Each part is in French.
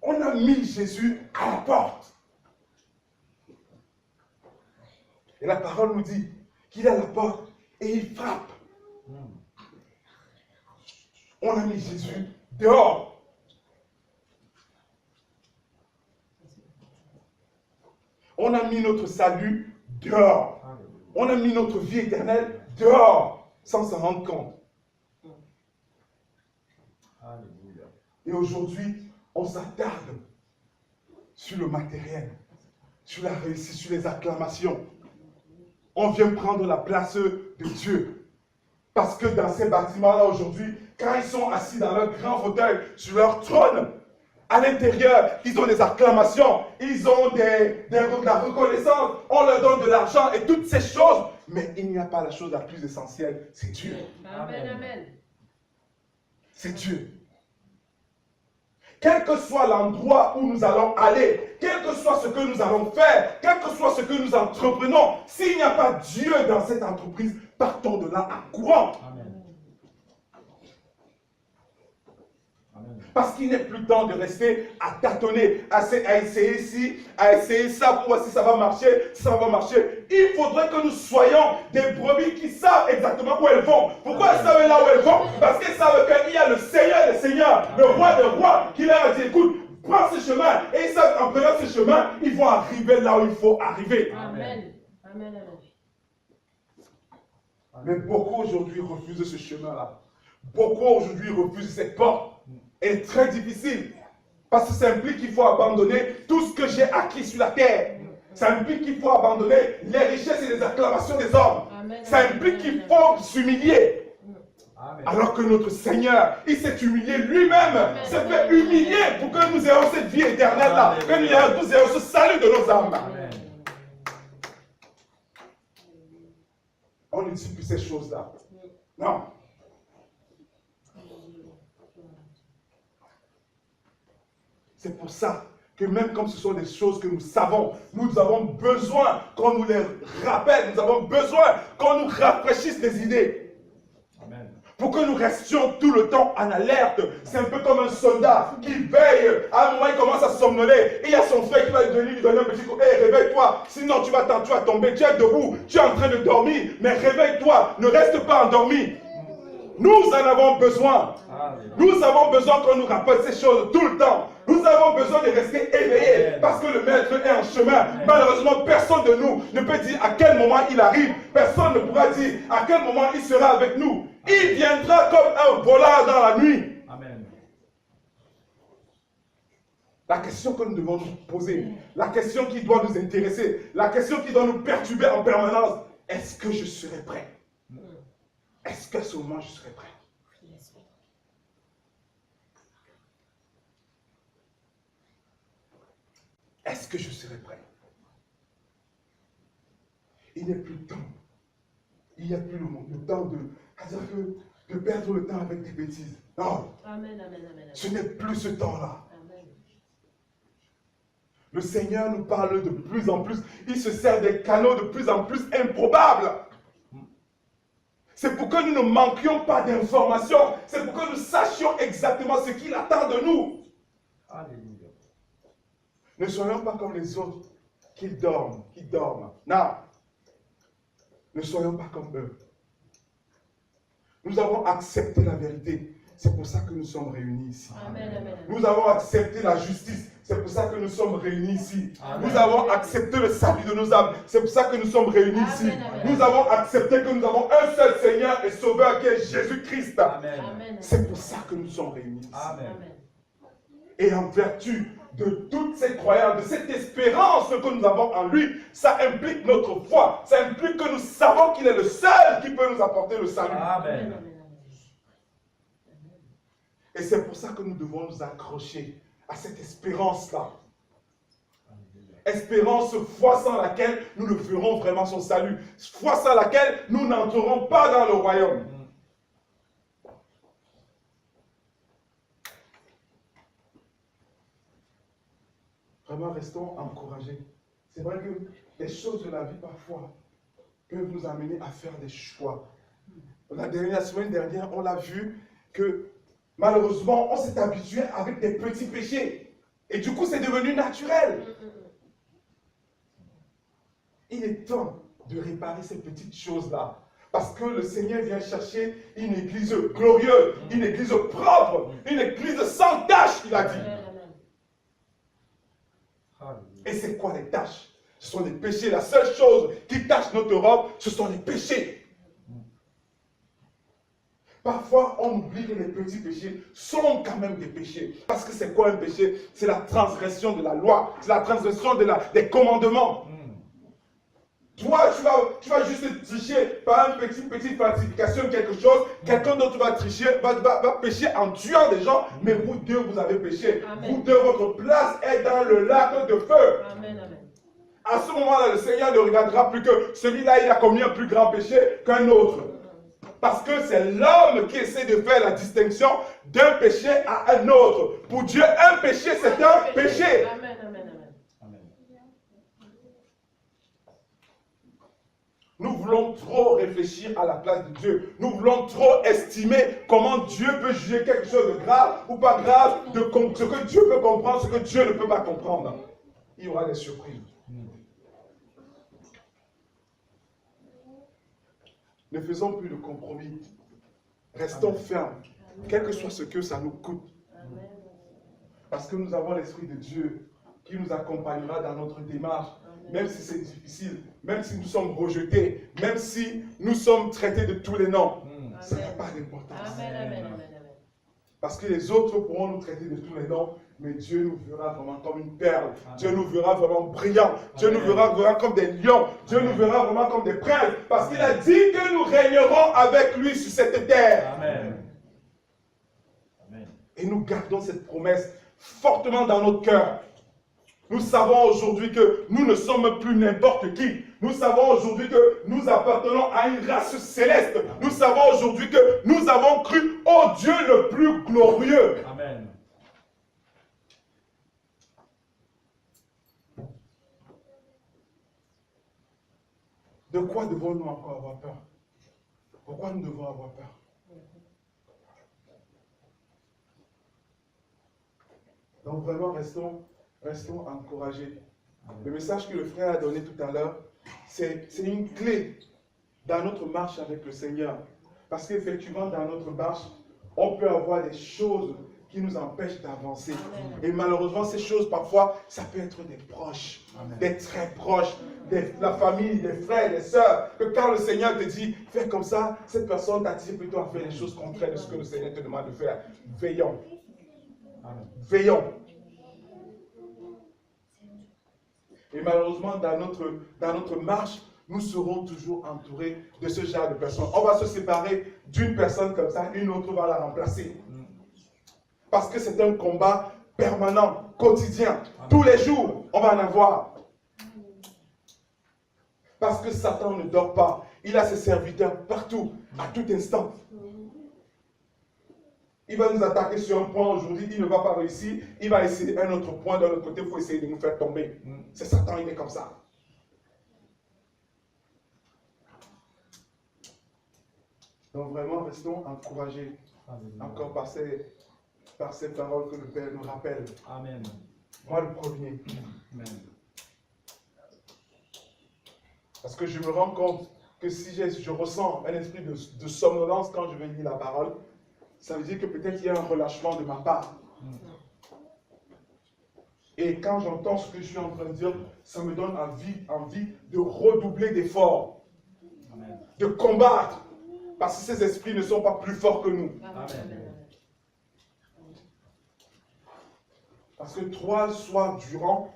On a mis Jésus à la porte. Et la parole nous dit qu'il est à la porte et il frappe. On a mis Jésus dehors. On a mis notre salut dehors. On a mis notre vie éternelle dehors, sans s'en rendre compte. Et aujourd'hui, on s'attarde sur le matériel, sur la réussite, sur les acclamations. On vient prendre la place de Dieu. Parce que dans ces bâtiments-là aujourd'hui, quand ils sont assis dans leur grand fauteuil, sur leur trône, à l'intérieur, ils ont des acclamations, ils ont de la reconnaissance, on leur donne de l'argent et toutes ces choses. Mais il n'y a pas la chose la plus essentielle, c'est Dieu. Amen, amen. C'est Dieu. Quel que soit l'endroit où nous allons aller, quel que soit ce que nous allons faire, quel que soit ce que nous entreprenons, s'il n'y a pas Dieu dans cette entreprise, partons de là à courant. Amen. Parce qu'il n'est plus temps de rester à tâtonner, à essayer ci, à essayer ça, pour voir si ça va marcher, si ça va marcher. Il faudrait que nous soyons des brebis qui savent exactement où elles vont. Pourquoi elles savent là où elles vont? Parce qu'elles savent qu'il y a le Seigneur des Seigneurs, le Roi des Rois, qui leur a dit, écoute, prends ce chemin. Et ils savent qu'en prenant ce chemin, ils vont arriver là où il faut arriver. Amen. Amen, amen. Mais beaucoup aujourd'hui refusent ce chemin-là. Beaucoup aujourd'hui refusent cette porte. Elle est très difficile. Parce que ça implique qu'il faut abandonner tout ce que j'ai acquis sur la terre. Ça implique qu'il faut abandonner les richesses et les acclamations des hommes. Amen. Ça implique qu'il faut s'humilier. Amen. Alors que notre Seigneur, il s'est humilié lui-même, s'est fait humilier pour que nous ayons cette vie éternelle-là, que nous ayons ce salut de nos âmes. Amen. On ne dit plus ces choses-là. Non. C'est pour ça que même comme ce sont des choses que nous savons, nous avons besoin qu'on nous les rappelle, nous avons besoin qu'on nous rafraîchisse les idées. Amen. Pour que nous restions tout le temps en alerte. C'est un peu comme un soldat qui veille. À un moment, il commence à somnoler. Et il y a son frère qui va lui donner un petit coup. Hé, réveille-toi. Sinon, tu vas tomber. Tu es debout. Tu es en train de dormir. Mais réveille-toi. Ne reste pas endormi. Nous en avons besoin. Nous avons besoin qu'on nous rappelle ces choses tout le temps. Nous avons besoin de rester éveillés parce que le maître est en chemin. Malheureusement, personne de nous ne peut dire à quel moment il arrive. Personne ne pourra dire à quel moment il sera avec nous. Il viendra comme un voleur dans la nuit. Amen. La question que nous devons nous poser, la question qui doit nous intéresser, la question qui doit nous perturber en permanence, est-ce que je serai prêt? Est-ce qu'à ce moment je serai prêt? Est-ce que je serai prêt? Il n'est plus le temps. Il n'y a plus le temps de perdre le temps avec des bêtises. Non. Amen, amen, amen. Ce n'est plus ce temps-là. Amen. Le Seigneur nous parle de plus en plus. Il se sert des canaux de plus en plus improbables. C'est pour que nous ne manquions pas d'informations. C'est pour que nous sachions exactement ce qu'il attend de nous. Alléluia. Ne soyons pas comme les autres qui dorment. Non. Ne soyons pas comme eux. Nous avons accepté la vérité. C'est pour ça que nous sommes réunis ici. Amen, amen, amen. Nous avons accepté la justice. C'est pour ça que nous sommes réunis ici. Amen. Nous avons accepté le salut de nos âmes. C'est pour ça que nous sommes réunis Amen, ici. amen. Nous avons accepté que nous avons un seul Seigneur et Sauveur qui est Jésus-Christ. Amen. Amen. C'est pour ça que nous sommes réunis ici. Amen. Amen. Et en vertu de toutes ces croyances, de cette espérance que nous avons en lui, ça implique notre foi. Ça implique que nous savons qu'il est le seul qui peut nous apporter le salut. Amen. Et c'est pour ça que nous devons nous accrocher à cette espérance-là. Espérance, foi sans laquelle nous ne ferons vraiment son salut. Foi sans laquelle nous n'entrerons pas dans le royaume. Vraiment, restons encouragés. C'est vrai que les choses de la vie, parfois, peuvent nous amener à faire des choix. La semaine dernière, on l'a vu que, malheureusement, on s'est habitué avec des petits péchés. Et du coup, c'est devenu naturel. Il est temps de réparer ces petites choses-là. Parce que le Seigneur vient chercher une église glorieuse, une église propre, une église sans tache, il a dit. Et c'est quoi les taches? Ce sont les péchés. La seule chose qui tache notre robe, ce sont les péchés. Parfois, on oublie que les petits péchés sont quand même des péchés. Parce que c'est quoi un péché? C'est la transgression de la loi. C'est la transgression des commandements. Toi, tu vas juste tricher par une petite falsification, quelque chose. Quelqu'un d'autre va tricher, va pécher en tuant des gens. Mais vous deux, vous avez péché. Amen. Vous deux, votre place est dans le lac de feu. Amen, amen. À ce moment-là, le Seigneur ne regardera plus que celui-là, il a commis un plus grand péché qu'un autre. Parce que c'est l'homme qui essaie de faire la distinction d'un péché à un autre. Pour Dieu, un péché, c'est un péché. Amen, amen, amen. Nous voulons trop réfléchir à la place de Dieu. Nous voulons trop estimer comment Dieu peut juger quelque chose de grave ou pas grave, de ce que Dieu peut comprendre, ce que Dieu ne peut pas comprendre. Il y aura des surprises. Ne faisons plus de compromis. Restons fermes, quel que soit ce que ça nous coûte. Parce que nous avons l'Esprit de Dieu qui nous accompagnera dans notre démarche, même si c'est difficile, même si nous sommes rejetés, même si nous sommes traités de tous les noms. Ça n'a pas d'importance. Amen, amen, amen. Parce que les autres pourront nous traiter de tous les noms, mais Dieu nous verra vraiment comme une perle. Dieu nous verra vraiment brillants. Dieu nous verra vraiment comme des lions. Dieu nous verra vraiment comme des princes. Parce qu'il a dit que nous régnerons avec lui sur cette terre. Amen. Et nous gardons cette promesse fortement dans notre cœur. Nous savons aujourd'hui que nous ne sommes plus n'importe qui. Nous savons aujourd'hui que nous appartenons à une race céleste. Nous savons aujourd'hui que nous avons cru au Dieu le plus glorieux. Amen. De quoi devons-nous encore avoir peur? Pourquoi nous devons avoir peur? Donc vraiment, restons encouragés. Le message que le frère a donné tout à l'heure, c'est une clé dans notre marche avec le Seigneur. Parce qu'effectivement, dans notre marche, on peut avoir des choses qui nous empêchent d'avancer. Et malheureusement, ces choses, parfois, ça peut être des proches, des très proches, la famille, des frères, des sœurs. Que quand le Seigneur te dit, fais comme ça, cette personne t'attire plutôt à faire les choses contraires de ce que le Seigneur te demande de faire. Veillons. Veillons. Et malheureusement, dans notre marche, nous serons toujours entourés de ce genre de personnes. On va se séparer d'une personne comme ça, une autre va la remplacer. Parce que c'est un combat permanent, quotidien. Tous les jours, on va en avoir. Parce que Satan ne dort pas. Il a ses serviteurs partout, à tout instant. Il va nous attaquer sur un point aujourd'hui, il ne va pas réussir. Il va essayer un autre point de l'autre côté, il faut essayer de nous faire tomber. C'est Satan, il est comme ça. Donc vraiment, restons encouragés. Encore par ces paroles que le Père nous rappelle. Amen. Moi le premier. Amen. Parce que je me rends compte que si je ressens un esprit de somnolence quand je vais lire la parole, ça veut dire que peut-être il y a un relâchement de ma part. Et quand j'entends ce que je suis en train de dire, ça me donne envie de redoubler d'efforts, de combattre, parce que ces esprits ne sont pas plus forts que nous. Amen. Parce que 3 soirs durant,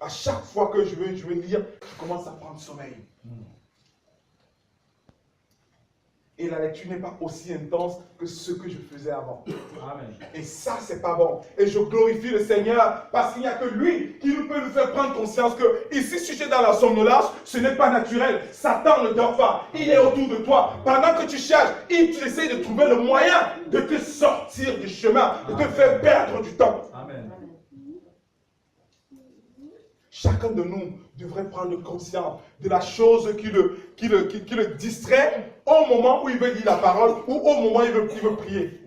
à chaque fois que je vais lire, je commence à prendre sommeil. Et la lecture n'est pas aussi intense que ce que je faisais avant. Amen. Et ça, c'est pas bon. Et je glorifie le Seigneur parce qu'il n'y a que lui qui peut nous faire prendre conscience que ici, si tu es dans la somnolence, ce n'est pas naturel. Satan ne dort pas. Il est autour de toi. Pendant que tu cherches, tu essaies de trouver le moyen de te sortir du chemin, de te faire perdre du temps. Amen. Chacun de nous devrait prendre conscience de la chose qui le distrait au moment où il veut dire la parole ou au moment où il veut prier.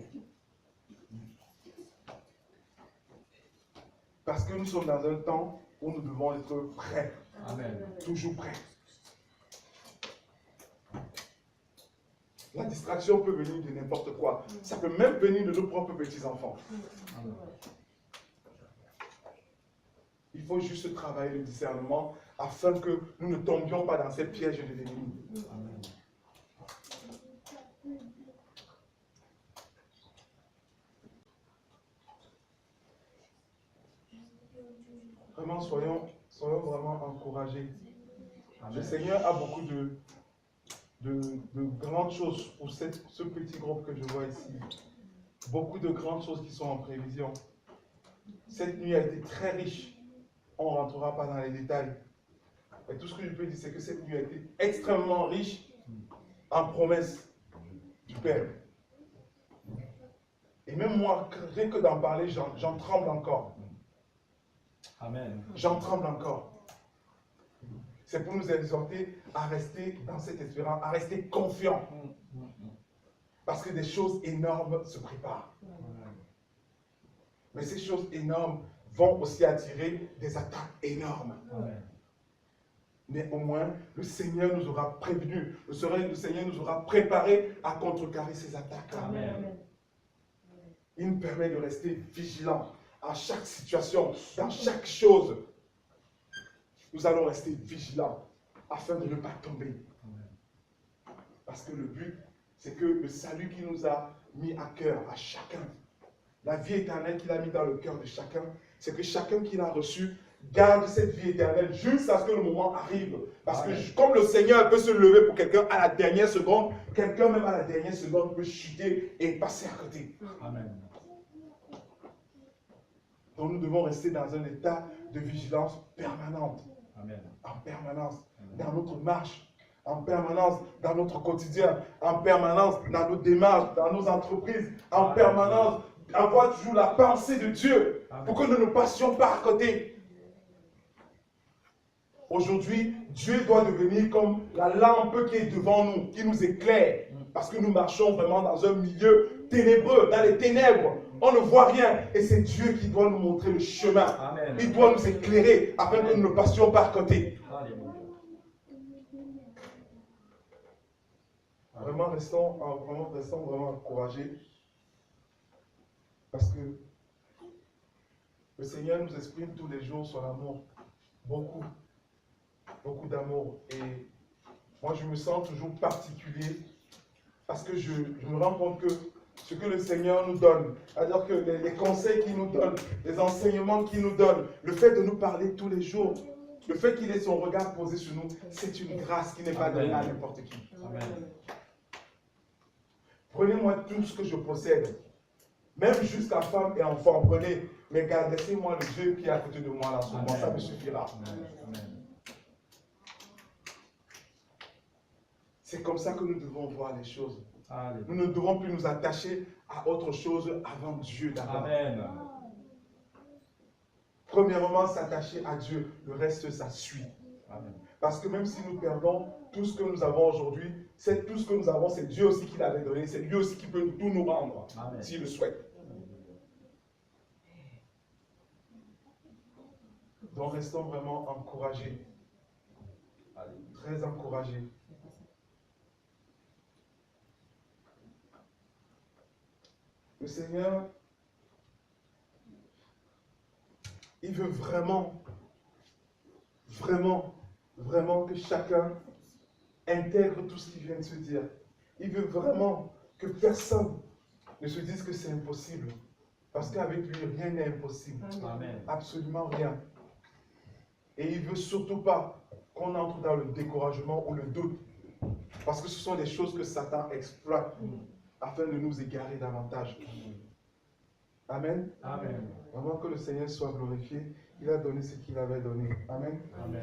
Parce que nous sommes dans un temps où nous devons être prêts. Amen. Toujours prêts. La distraction peut venir de n'importe quoi. Ça peut même venir de nos propres petits-enfants. Amen. Il faut juste travailler le discernement afin que nous ne tombions pas dans ces pièges de l'ennemi. Amen. Vraiment, soyons vraiment encouragés. Amen. Le Seigneur a beaucoup de grandes choses pour ce petit groupe que je vois ici. Beaucoup de grandes choses qui sont en prévision. Cette nuit a été très riche. On ne rentrera pas dans les détails. Mais tout ce que je peux dire, c'est que cette nuit a été extrêmement riche en promesses du Père. Et même moi, rien que d'en parler, j'en tremble encore. Amen. J'en tremble encore. C'est pour nous exhorter à rester dans cette espérance, à rester confiants. Parce que des choses énormes se préparent. Mais ces choses énormes vont aussi attirer des attaques énormes. Amen. Mais au moins, le Seigneur nous aura prévenus. Le Seigneur nous aura préparés à contrecarrer ces attaques-là. Amen. Il nous permet de rester vigilants à chaque situation, dans chaque chose. Nous allons rester vigilants afin de ne pas tomber. Parce que le but, c'est que le salut qui nous a mis à cœur, à chacun, la vie éternelle qu'il a mis dans le cœur de chacun, c'est que chacun qui l'a reçu garde cette vie éternelle jusqu'à ce que le moment arrive. Parce que comme le Seigneur peut se lever pour quelqu'un à la dernière seconde, quelqu'un même à la dernière seconde peut chuter et passer à côté. Amen. Donc nous devons rester dans un état de vigilance permanente. Amen. En permanence, dans notre marche, en permanence, dans notre quotidien, en permanence, dans nos démarches, dans nos entreprises, en permanence, avoir toujours la pensée de Dieu pour que nous ne passions pas à côté. Aujourd'hui, Dieu doit devenir comme la lampe qui est devant nous, qui nous éclaire, parce que nous marchons vraiment dans un milieu ténébreux, dans les ténèbres. On ne voit rien et c'est Dieu qui doit nous montrer le chemin. Amen. Il doit nous éclairer afin que nous ne passions pas à côté. Alléluia. Vraiment, restons vraiment encouragés. Parce que le Seigneur nous exprime tous les jours son amour. Beaucoup d'amour. Et moi, je me sens toujours particulier parce que je me rends compte que ce que le Seigneur nous donne, c'est-à-dire que les conseils qu'il nous donne, les enseignements qu'il nous donne, le fait de nous parler tous les jours, le fait qu'il ait son regard posé sur nous, c'est une grâce qui n'est pas donnée à n'importe qui. Amen. Prenez-moi tout ce que je possède, même jusqu'à femme et enfant, prenez, mais laissez-moi le Dieu qui est à côté de moi là, ce moment, ça me suffira. Amen. C'est comme ça que nous devons voir les choses. Alléluia. Nous ne devons plus nous attacher à autre chose avant Dieu d'abord. Amen. Premièrement, s'attacher à Dieu, le reste, ça suit. Amen. Parce que même si nous perdons tout ce que nous avons aujourd'hui, c'est tout ce que nous avons, c'est Dieu aussi qui l'avait donné, c'est lui aussi qui peut tout nous rendre, Amen. s'il le souhaite. Donc restons vraiment encouragés, très encouragés. Le Seigneur, il veut vraiment que chacun intègre tout ce qu'il vient de se dire. Il veut vraiment que personne ne se dise que c'est impossible. Parce qu'avec lui, rien n'est impossible. Amen. Absolument rien. Et il ne veut surtout pas qu'on entre dans le découragement ou le doute. Parce que ce sont des choses que Satan exploite afin de nous égarer davantage. Amen. Amen. Vraiment que le Seigneur soit glorifié. Il a donné ce qu'il avait donné. Amen. Amen.